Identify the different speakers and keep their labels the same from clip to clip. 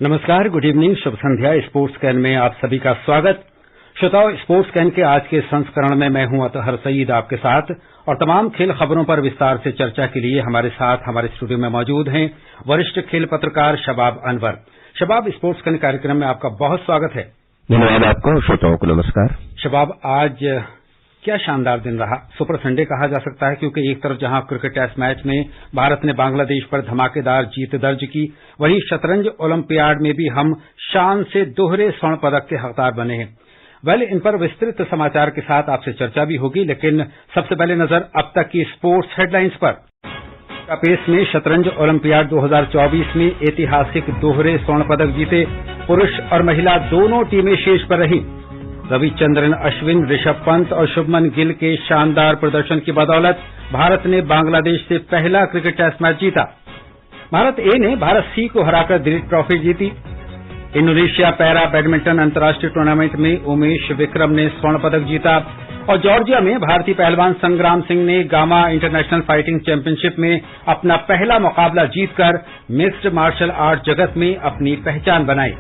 Speaker 1: नमस्कार, good evening, Shubh Sandhya. Sports can में आप सभी का स्वागत। श्रोताओं, स्पोर्ट्स कैन के आज के संस्करण में मैं हूं अतहर सईद आपके साथ और तमाम खेल खबरों पर विस्तार से चर्चा के लिए हमारे साथ हमारे स्टूडियो में मौजूद हैं वरिष्ठ खेल पत्रकार शबाब अनवर। शबाब, स्पोर्ट्स कैन कार्यक्रम में आपका बहुत स्वागत है।
Speaker 2: धन्यवाद आपको, श्रोताओं को नमस्कार।
Speaker 1: शबाब, आज क्या शानदार दिन रहा। सुपर संडे कहा जा सकता है क्योंकि एक तरफ जहां क्रिकेट टेस्ट मैच में भारत ने बांग्लादेश पर धमाकेदार जीत दर्ज की, वहीं शतरंज ओलंपियाड में भी हम शान से दोहरे स्वर्ण पदक के हकदार बने हैं। इन पर विस्तृत समाचार के साथ आपसे चर्चा भी होगी, लेकिन सबसे पहले नजर अब तक की स्पोर्ट्स हेडलाइंस पर। पेस में शतरंज ओलंपियाड 2024 में ऐतिहासिक दोहरे स्वर्ण पदक जीते पुरुष और महिला दोनों टीमें शीर्ष पर रही। रविचंद्रन अश्विन, ऋषभ पंत और शुभमन गिल के शानदार प्रदर्शन की बदौलत भारत ने बांग्लादेश से पहला क्रिकेट टेस्ट मैच जीता। भारत ए ने भारत सी को हराकर दिलीप ट्रॉफी जीती। इंडोनेशिया पैरा बैडमिंटन अंतर्राष्ट्रीय टूर्नामेंट में उमेश विक्रम ने स्वर्ण पदक जीता और जॉर्जिया में भारतीय पहलवान संग्राम सिंह ने गामा इंटरनेशनल फाइटिंग चैंपियनशिप में अपना पहला मुकाबला जीतकर मिक्स्ड मार्शल आर्ट जगत में अपनी पहचान बनाई।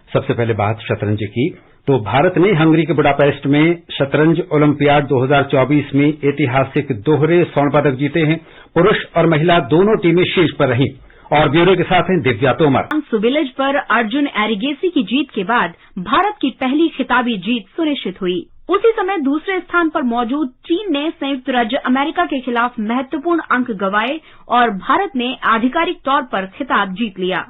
Speaker 1: सबसे पहले बात शतरंज की, तो भारत ने हंगरी के बुडापेस्ट में शतरंज ओलंपियाड 2024 में ऐतिहासिक दोहरे स्वर्ण पदक जीते हैं। पुरुष और महिला दोनों टीमें शीर्ष पर रहीं। और ब्यूरो के साथ हैं दिव्या तोमर।
Speaker 3: सुविलेज पर अर्जुन एरिगेसी की जीत के बाद भारत की पहली खिताबी जीत सुनिश्चित हुई। उसी समय दूसरे स्थान पर मौजूद चीन ने संयुक्त राज्य अमेरिका के खिलाफ महत्वपूर्ण अंक गंवाए और भारत ने आधिकारिक तौर पर खिताब जीत लिया।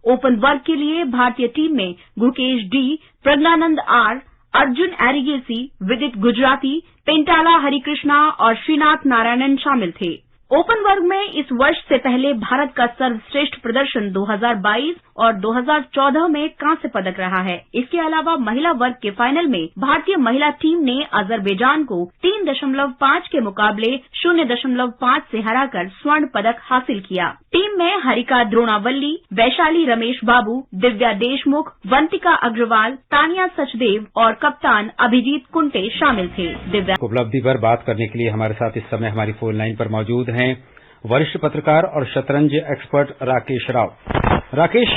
Speaker 3: ओपन वर्ग के लिए भारतीय टीम में गुकेश डी, प्रज्ञानंद आर, अर्जुन एरिगेसी, विदित गुजराती, पेंटाला हरिकृष्णा और श्रीनाथ नारायणन शामिल थे। ओपन वर्ग में इस वर्ष से पहले भारत का सर्वश्रेष्ठ प्रदर्शन 2022 और 2014 में कांस्य पदक रहा है। इसके अलावा महिला वर्ग के फाइनल में भारतीय महिला टीम ने अजरबैजान को 3.5 के मुकाबले 0.5 से हराकर स्वर्ण पदक हासिल किया। टीम में हरिका द्रोणावल्ली, वैशाली रमेश बाबू, दिव्या देशमुख, वंतिका अग्रवाल, तानिया सचदेव और कप्तान अभिजीत कुंटे शामिल थे। दिव्या
Speaker 1: उपलब्धि पर बात करने के लिए हमारे साथ इस समय हमारी फोन लाइन पर मौजूद हैं वरिष्ठ पत्रकार और शतरंज एक्सपर्ट राकेश राव। राकेश,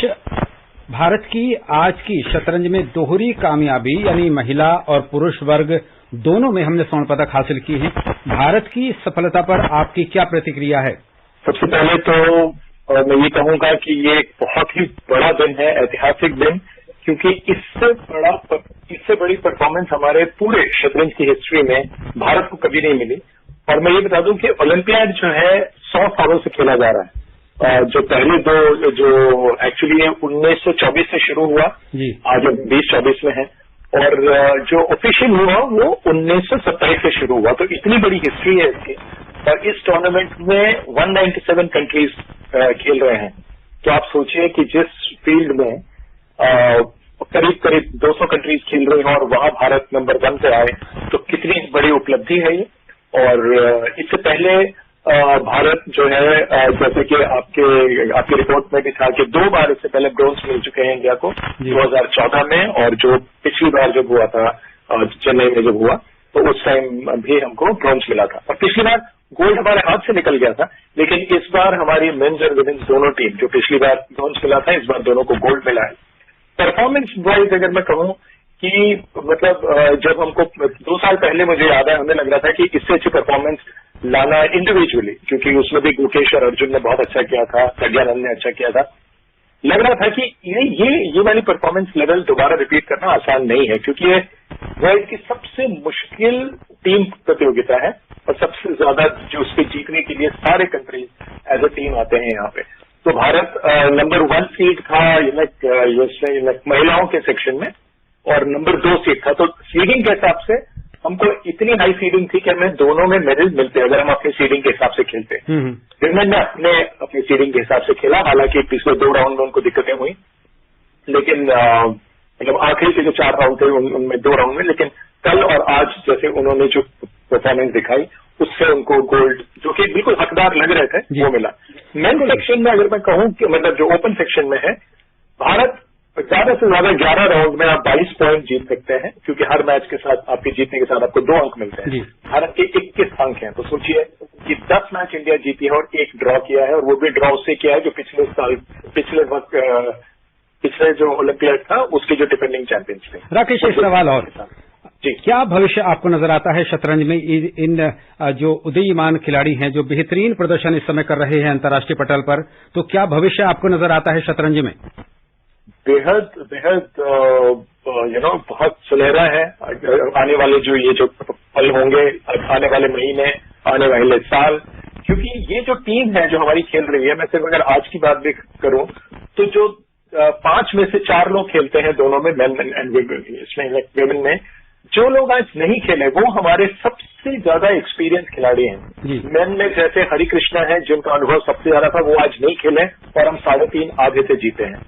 Speaker 1: भारत की आज की शतरंज में दोहरी कामयाबी यानी महिला और पुरुष वर्ग दोनों में हमने स्वर्ण पदक हासिल की है। भारत की सफलता पर आपकी क्या प्रतिक्रिया है?
Speaker 4: सबसे पहले तो मैं ये कहूंगा कि ये एक बहुत ही बड़ा दिन है, ऐतिहासिक दिन, क्योंकि इससे बड़ी परफॉर्मेंस हमारे पूरे शतरंज की हिस्ट्री में भारत को कभी नहीं मिली। और मैं ये बता दूं कि ओलंपियाड जो है 100 सालों से खेला जा रहा है। जो पहले दो जो एक्चुअली 1924 से शुरू हुआ, आज 2024 में है, और जो ऑफिशियल हुआ वो 1927 से शुरू हुआ। तो इतनी बड़ी हिस्ट्री है इसकी। और इस टूर्नामेंट में 197 कंट्रीज खेल रहे हैं। तो आप सोचिए कि जिस फील्ड में करीब 200 कंट्रीज खेल रही हैं और वहां भारत नंबर 1 पे आए, तो कितनी बड़ी उपलब्धि है ये। और इससे पहले भारत जो है जैसे कि आपकी रिपोर्ट में भी था कि 2 बार इससे पहले ब्रोंज मिल चुके हैं इंडिया को, 2014 में, और जो पिछली बार जब हुआ था चेन्नई में जब हुआ तो उस टाइम भी हमको ब्रोंज मिला था। और पिछली बार गोल्ड हमारे हाथ से निकल गया था, लेकिन इस बार हमारी मेन्स और वुमेन्स दोनों टीम, जो पिछली बार ब्रोंज मिला था, इस बार दोनों को गोल्ड मिला है। परफॉर्मेंस वाइज अगर मैं कहूं कि मतलब जब हमको 2 साल पहले मुझे याद है, हमें लग रहा था कि इससे अच्छी परफॉर्मेंस लाना इंडिविजुअली, क्योंकि उसमें भी गुकेश और अर्जुन ने बहुत अच्छा किया था, प्रज्ञानंद ने अच्छा किया था, लग रहा था कि ये वाली परफॉर्मेंस लेवल दोबारा रिपीट करना आसान नहीं है, क्योंकि ये वर्ल्ड की सबसे मुश्किल टीम प्रतियोगिता है और सबसे ज्यादा जो उसके जीतने के लिए सारे कंट्रीज एज ए टीम आते हैं यहाँ पे। तो भारत नंबर 1 सीड था महिलाओं के सेक्शन में और नंबर 2 सीड था। तो सीडिंग के हिसाब से हमको इतनी हाई सीडिंग थी कि हमें दोनों में मेडल मिलते अगर हम अपनी सीडिंग के हिसाब से खेलते। विमेन ने अपनी सीडिंग के हिसाब से खेला, हालांकि पिछले 2 राउंड में उनको दिक्कतें हुई, लेकिन मतलब आखिरी के जो 4 राउंड थे उनमें 2 राउंड में, लेकिन कल और आज जैसे उन्होंने जो परफॉर्मेंस दिखाई उससे उनको गोल्ड, जो कि बिल्कुल हकदार लग रहे थे, वो मिला। मेन सेक्शन में अगर मैं कहूं कि मतलब जो ओपन सेक्शन में है, भारत ज्यादा से ज्यादा 11 राउंड में आप 22 पॉइंट जीत सकते हैं, क्योंकि हर मैच के साथ आपके जीतने के साथ आपको 2 अंक मिलते हैं। भारत के 21 अंक हैं, तो सोचिए कि 10 मैच इंडिया जीती है और 1 ड्रॉ किया है, और वो भी ड्रॉ उससे किया है जो पिछले जो ओलंपियाड था उसके जो डिफेंडिंग चैंपियंस थे।
Speaker 1: राकेश, एक सवाल और जी, क्या भविष्य आपको नजर आता है शतरंज में? इन जो उदीयमान खिलाड़ी हैं जो बेहतरीन प्रदर्शन इस समय कर रहे हैं अंतर्राष्ट्रीय पटल पर, तो क्या भविष्य आपको नजर आता है शतरंज में?
Speaker 4: बेहद बहुत सुनहरा है। आने वाले जो पल होंगे, आने वाले महीने, आने वाले साल, क्योंकि ये जो टीम है जो हमारी खेल रही है, मैं सिर्फ अगर आज की बात भी करूं तो जो 5 में से 4 लोग खेलते हैं दोनों में, मेन एंड विमेन में, जो लोग आज नहीं खेले वो हमारे सबसे ज्यादा एक्सपीरियंस खिलाड़ी हैं। मेन में जैसे हरि कृष्णा है जिनका अनुभव सबसे ज्यादा था, वो आज नहीं खेले और हम 3.5 आधे से जीते हैं।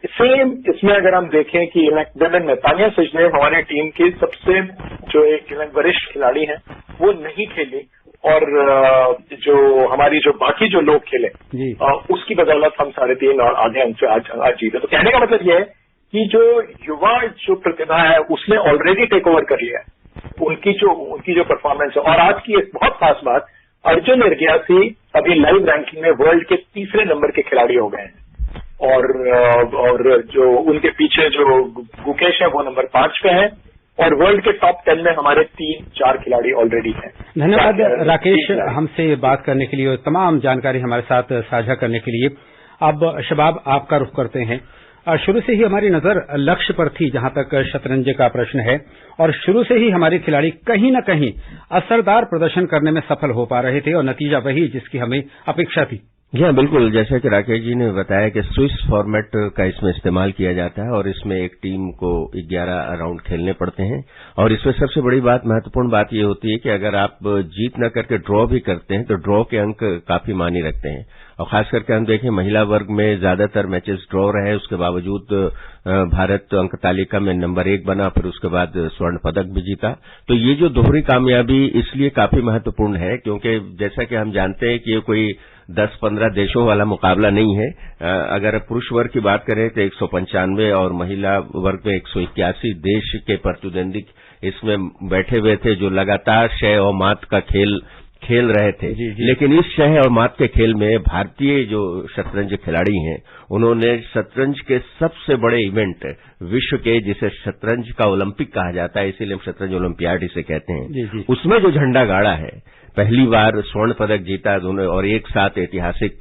Speaker 4: सेम इसमें अगर हम देखें कि विमेन में तानिया सचदेव हमारी टीम की सबसे जो एक वरिष्ठ खिलाड़ी हैं, वो नहीं खेली, और जो हमारी जो बाकी जो लोग खेले उसकी बदौलत हम 3.5 और आधे अंक से आज जीते। तो कहने का मतलब यह है कि जो युवा जो प्रतिभा है उसने ऑलरेडी टेक ओवर कर लिया है, उनकी जो परफॉर्मेंस है। और आज की एक बहुत खास बात, अर्जुन एरगियासी अभी लाइव रैंकिंग में वर्ल्ड के 3रे नंबर के खिलाड़ी हो गए हैं, और जो उनके पीछे जो गुकेश है वो नंबर 5 पे है, और वर्ल्ड के टॉप 10 में हमारे 3-4 खिलाड़ी ऑलरेडी हैं।
Speaker 1: धन्यवाद राकेश, हमसे बात करने के लिए और तमाम जानकारी हमारे साथ साझा करने के लिए। अब शबाब, आपका रुख करते हैं। शुरू से ही हमारी नजर लक्ष्य पर थी जहां तक शतरंज का प्रश्न है, और शुरू से ही हमारे खिलाड़ी कहीं न कहीं असरदार प्रदर्शन करने में सफल हो पा रहे थे, और नतीजा वही जिसकी हमें अपेक्षा थी।
Speaker 2: जी हाँ, बिल्कुल। जैसे कि राकेश जी ने बताया कि स्विस फॉर्मेट का इसमें इस्तेमाल किया जाता है, और इसमें एक टीम को 11 राउंड खेलने पड़ते हैं। और इसमें सबसे बड़ी बात, महत्वपूर्ण बात ये होती है कि अगर आप जीत न करके ड्रॉ भी करते हैं तो ड्रॉ के अंक काफी मायने रखते हैं। और खास करके हम देखें महिला वर्ग में ज्यादातर मैचेस ड्रॉ रहे, उसके बावजूद भारत अंक तालिका में नंबर 1 बना, फिर उसके बाद स्वर्ण पदक भी जीता। तो ये जो दोहरी कामयाबी इसलिए काफी महत्वपूर्ण है, क्योंकि जैसा कि हम जानते हैं कि ये कोई 10-15 देशों वाला मुकाबला नहीं है। अगर पुरुष वर्ग की बात करें तो 195 और महिला वर्ग में 181 देश के प्रतिद्वंदी इसमें बैठे हुए थे, जो लगातार शय और मात का खेल रहे थे। लेकिन इस शय और मात के खेल में भारतीय जो शतरंज खिलाड़ी हैं, उन्होंने शतरंज के सबसे बड़े इवेंट विश्व के, जिसे शतरंज का ओलंपिक कहा जाता है, इसीलिए हम शतरंज ओलंपियाड इसे कहते हैं, उसमें जो झंडा गाड़ा है, पहली बार स्वर्ण पदक जीता दोनों, और एक साथ ऐतिहासिक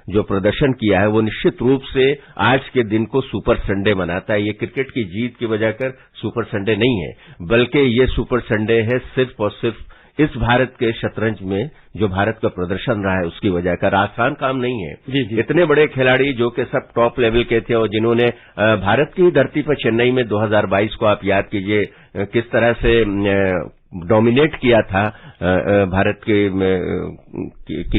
Speaker 2: जो प्रदर्शन किया है, वो निश्चित रूप से आज के दिन को सुपर संडे बनाता है। ये क्रिकेट की जीत की वजह कर सुपर संडे नहीं है, बल्कि ये सुपर संडे है सिर्फ और सिर्फ इस भारत के शतरंज में जो भारत का प्रदर्शन रहा है उसकी वजह का। आसान काम नहीं है। इतने बड़े खिलाड़ी जो कि सब टॉप लेवल के थे, और जिन्होंने भारत की धरती पर चेन्नई में 2022 को आप याद कीजिए किस तरह से डोमिनेट किया था भारत की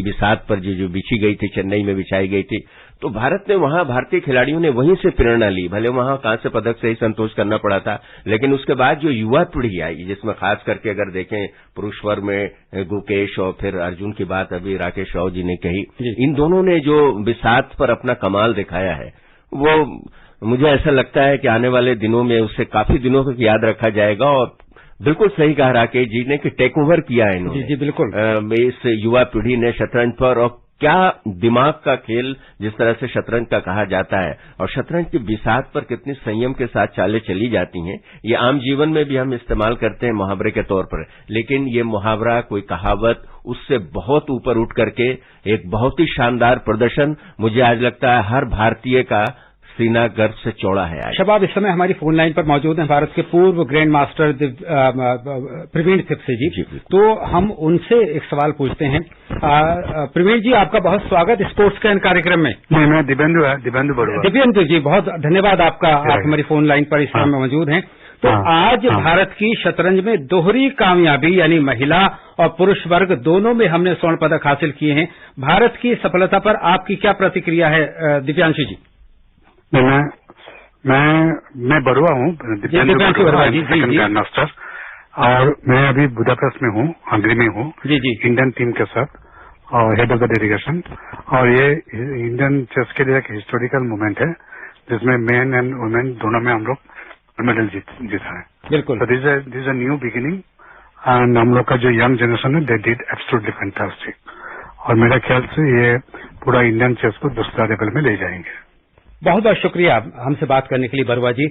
Speaker 2: बिसात पर जो बिछी गई थी, चेन्नई में बिछाई गई थी। तो भारत ने वहां, भारतीय खिलाड़ियों ने वहीं से प्रेरणा ली। भले वहां कांस्य पदक से ही संतोष करना पड़ा था, लेकिन उसके बाद जो युवा पीढ़ी आई, जिसमें खास करके अगर देखें पुरुष वर्ग में गुकेश और फिर अर्जुन की बात अभी राकेश राव जी ने कही, इन दोनों ने जो बिसात पर अपना कमाल दिखाया है, वो मुझे ऐसा लगता है कि आने वाले दिनों में उससे काफी दिनों तक याद रखा जाएगा। और बिल्कुल सही कहा राकेश जी ने कि टेक ओवर किया है इन्होंने।
Speaker 1: जी बिल्कुल।
Speaker 2: इस युवा पीढ़ी ने शतरंज पर, और क्या दिमाग का खेल जिस तरह से शतरंज का कहा जाता है, और शतरंज की बिसात पर कितनी संयम के साथ चालें चली जाती हैं, ये आम जीवन में भी हम इस्तेमाल करते हैं मुहावरे के तौर पर। लेकिन ये मुहावरा, कोई कहावत, उससे बहुत ऊपर उठ करके एक बहुत ही शानदार प्रदर्शन, मुझे आज लगता है हर भारतीय का सीना गर्व से चौड़ा है।
Speaker 1: शबाब, इस समय हमारी फोन लाइन पर मौजूद हैं भारत के पूर्व ग्रैंड मास्टर प्रवीण थिप्से जी। तो हम उनसे एक सवाल पूछते हैं। प्रवीण जी, आपका बहुत स्वागत स्पोर्ट्स कैन कार्यक्रम में।
Speaker 5: मैं दिव्येंदु बड़ुआ।
Speaker 1: दिव्येंदु जी, बहुत धन्यवाद आपका, आप हमारी फोन लाइन पर इस समय मौजूद हैं। तो आज भारत की शतरंज में दोहरी कामयाबी, यानी महिला और पुरुष वर्ग दोनों में हमने स्वर्ण पदक हासिल किए हैं। भारत की सफलता पर आपकी क्या प्रतिक्रिया है दिव्यांशु जी?
Speaker 5: मैं बड़ुआ हूँ, Dibyendu Barua, second grandmaster, और मैं अभी बुदापेस्ट में हूँ, हंगरी में हूँ, इंडियन टीम के साथ, और हेड ऑफ द डेलीगेशन। और ये इंडियन चेस के लिए एक हिस्टोरिकल मोमेंट है जिसमें मेन एंड वुमेन दोनों में हम लोग मेडल जीता है।
Speaker 1: बिल्कुल।
Speaker 5: तो this is a new beginning and हम लोग का जो यंग जनरेशन है दे डिड एब्सोल्युटली फैंटास्टिक, और मेरा ख्याल से ये पूरा इंडियन चेस को दूसरा लेवल में ले जाएंगे।
Speaker 1: बहुत बहुत शुक्रिया हमसे बात करने के लिए बरुआ जी।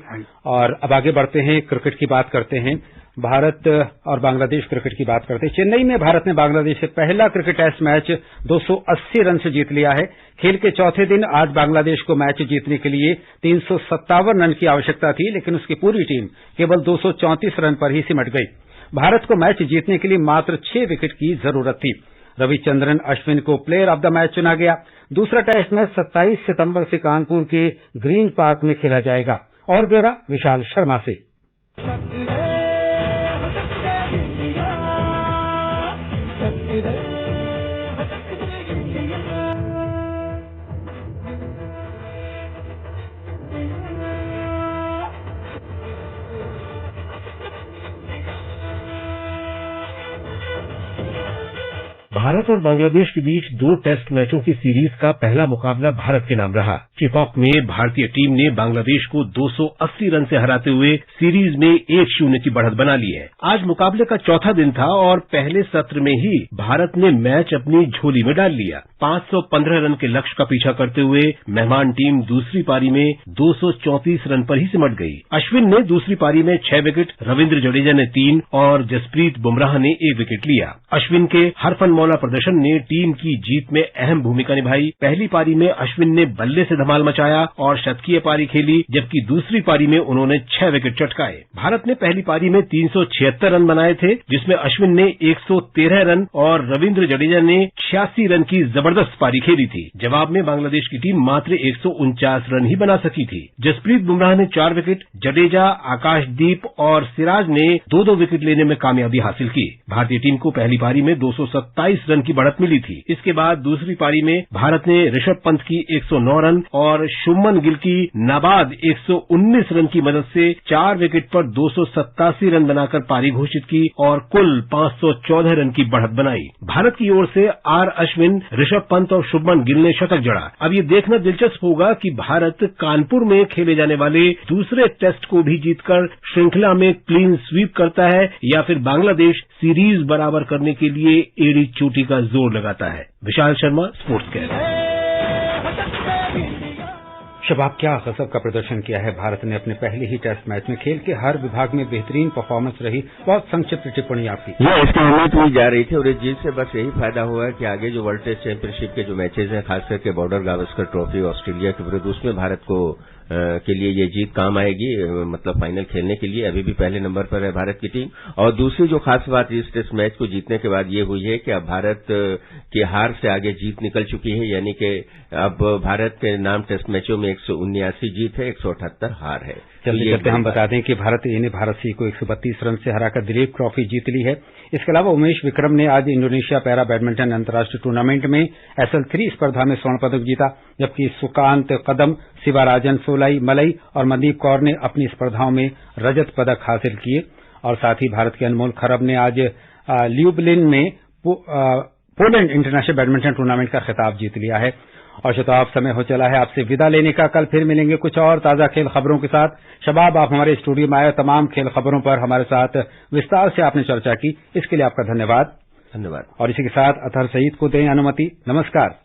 Speaker 1: और अब आगे बढ़ते हैं, क्रिकेट की बात करते हैं, भारत और बांग्लादेश क्रिकेट की बात करते हैं। चेन्नई में भारत ने बांग्लादेश से पहला क्रिकेट टेस्ट मैच 280 रन से जीत लिया है। खेल के चौथे दिन आज बांग्लादेश को मैच जीतने के लिए 357 रन की आवश्यकता थी, लेकिन उसकी पूरी टीम केवल 234 रन पर ही सिमट गई। भारत को मैच जीतने के लिए मात्र 6 विकेट की जरूरत थी। रविचंद्रन अश्विन को प्लेयर ऑफ द मैच चुना गया। दूसरा टेस्ट मैच 27 सितंबर से कानपुर के ग्रीन पार्क में खेला जाएगा। और ब्यौरा विशाल शर्मा से।
Speaker 6: भारत और बांग्लादेश के बीच 2 टेस्ट मैचों की सीरीज का पहला मुकाबला भारत के नाम रहा। किक-ऑफ में भारतीय टीम ने बांग्लादेश को 280 रन से हराते हुए सीरीज में 1-0 की बढ़त बना ली है। आज मुकाबले का चौथा दिन था और पहले सत्र में ही भारत ने मैच अपनी झोली में डाल लिया। 515 रन के लक्ष्य का पीछा करते हुए मेहमान टीम दूसरी पारी में 234 रन पर ही सिमट गई। अश्विन ने दूसरी पारी में 6 विकेट, रविंद्र जडेजा ने 3 और जसप्रीत बुमराह ने 1 विकेट लिया। अश्विन के हरफनमौला प्रदर्शन ने टीम की जीत में अहम भूमिका निभाई। पहली पारी में अश्विन ने बल्ले से धमाल मचाया और शतकीय पारी खेली, जबकि दूसरी पारी में उन्होंने 6 विकेट चटकाए। भारत ने पहली पारी में 376 रन बनाए थे, जिसमें अश्विन ने 113 रन और रविंद्र जडेजा ने 86 रन की जबरदस्त पारी खेली थी। जवाब में बांग्लादेश की टीम मात्र 149 रन ही बना सकी थी। जसप्रीत बुमराह ने 4 विकेट, जडेजा, आकाशदीप और सिराज ने 2-2 विकेट लेने में कामयाबी हासिल की। भारतीय टीम को पहली पारी में 227 रन की बढ़त मिली थी। इसके बाद दूसरी पारी में भारत ने ऋषभ पंत की 109 रन और शुभमन गिल की नाबाद 119 रन की मदद से 4 विकेट पर 287 रन बनाकर पारी घोषित की और कुल 514 रन की बढ़त बनाई। भारत की ओर से आर अश्विन, ऋषभ पंत और शुभमन गिल ने शतक जड़ा। अब ये देखना दिलचस्प होगा कि भारत कानपुर में खेले जाने वाले दूसरे टेस्ट को भी जीतकर श्रृंखला में क्लीन स्वीप करता है या फिर बांग्लादेश सीरीज बराबर करने के लिए एड़ी चोटी का जोर लगाता है। विशाल शर्मा, स्पोर्ट्स कैर।
Speaker 1: शबाब, क्या गजब का प्रदर्शन किया है भारत ने अपने पहले ही टेस्ट मैच में। खेल के हर विभाग में बेहतरीन परफॉर्मेंस रही। बहुत संक्षिप्त टिप्पणी आपकी।
Speaker 2: इसकी अहमियत हुई जा रही थी और इस जीत से बस यही फायदा हुआ है कि आगे जो वर्ल्ड टेस्ट चैंपियनशिप के जो मैचेज हैं, खास करके बॉर्डर गावस्कर ट्रॉफी ऑस्ट्रेलिया के विरुद्ध, उसमें भारत को के लिए ये जीत काम आएगी। मतलब फाइनल खेलने के लिए अभी भी पहले नंबर पर है भारत की टीम। और दूसरी जो खास बात इस टेस्ट मैच को जीतने के बाद ये हुई है कि अब भारत की हार से आगे जीत निकल चुकी है, यानी कि अब भारत के नाम टेस्ट मैचों में 179 जीत है, 178 हार है।
Speaker 1: चलते चलते हम बता दें कि भारत सी को 132 रन से हराकर दिलीप ट्रॉफी जीत ली है। इसके अलावा उमेश विक्रम ने आज इंडोनेशिया पैरा बैडमिंटन अंतर्राष्ट्रीय टूर्नामेंट में SL3 स्पर्धा में स्वर्ण पदक जीता, जबकि सुकांत कदम, शिवाराजन सोलाई मलई और मनदीप कौर ने अपनी स्पर्धाओं में रजत पदक हासिल किए। और साथ ही भारत के अनमोल खरब ने आज ल्यूबलिन में पोलैंड इंटरनेशनल बैडमिंटन टूर्नामेंट का खिताब जीत लिया है। और शताब, समय हो चला है आपसे विदा लेने का। कल फिर मिलेंगे कुछ और ताजा खेल खबरों के साथ। शबाब, आप हमारे स्टूडियो में आए, तमाम खेल खबरों पर हमारे साथ विस्तार से आपने चर्चा की, इसके लिए आपका धन्यवाद।
Speaker 2: धन्यवाद।
Speaker 1: और इसी के साथ अतहर सईद को दें अनुमति। नमस्कार।